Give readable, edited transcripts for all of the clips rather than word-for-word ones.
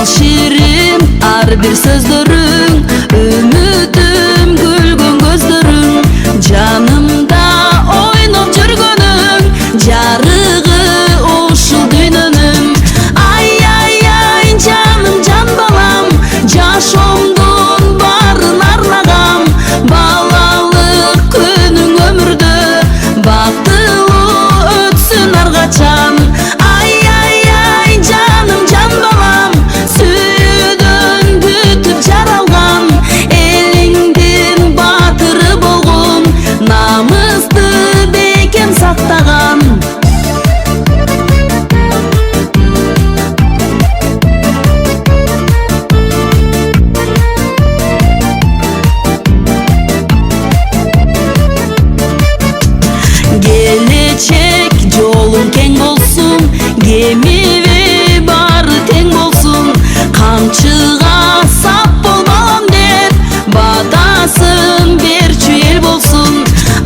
şirin ar bir sözdөрүң, ümidim gülgün gözlörүң, janımda oynoп жүргөнүң, жарыгы ушул дүйнөнүң. Ай ай ай жаным, жан балам, жашоомдун баарын арнагам, балалык күнүң өмүрдө бактылуу өтсүн ар качан. Ай ай ай жаным, жан балам, сүйүүдөн бүтүп жаралган, элиңдин баатыры болгон, намысты бекем сактаган. Gelecek жолуң кең болсун, кемиби баары тең болсун, камчыга сап бол балам деп батасын берчү эл болсун.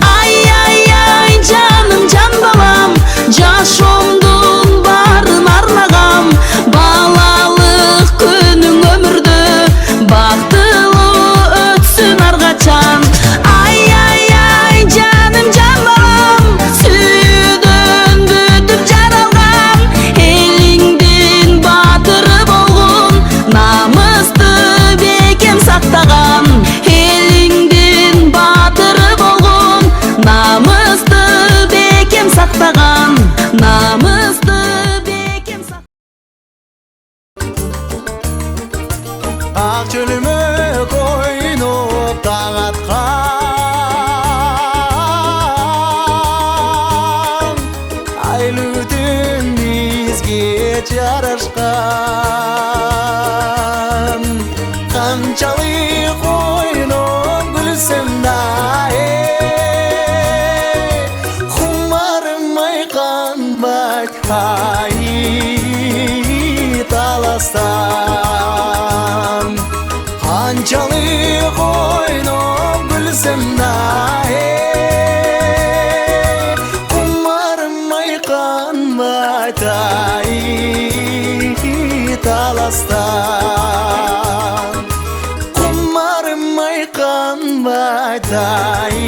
Ай ай ай жаным, жан балам, жашоомдун баарын арнагам, балалык күнүң өмүрдө бактылуу өтсүн ар качан. Ай ай ай жаным, жан балам, сүйүүдөн бүтүп жаралган, элиңдин баатыры болгон, намысты бекем сактаган. Элиңдин баатыры болгон, намысты бекем сактаган, намысты бекем сактаган. Ак чөлмөк ойноп таң аткан, айлуу түн бизге жарашкан. Канчалык ойноп күлсөм да, кумарым айканбайт ай таластан. Канчалык ойноп күлсөм да, кумарым айканбайт ай таластан. Кумарым айканбайт ай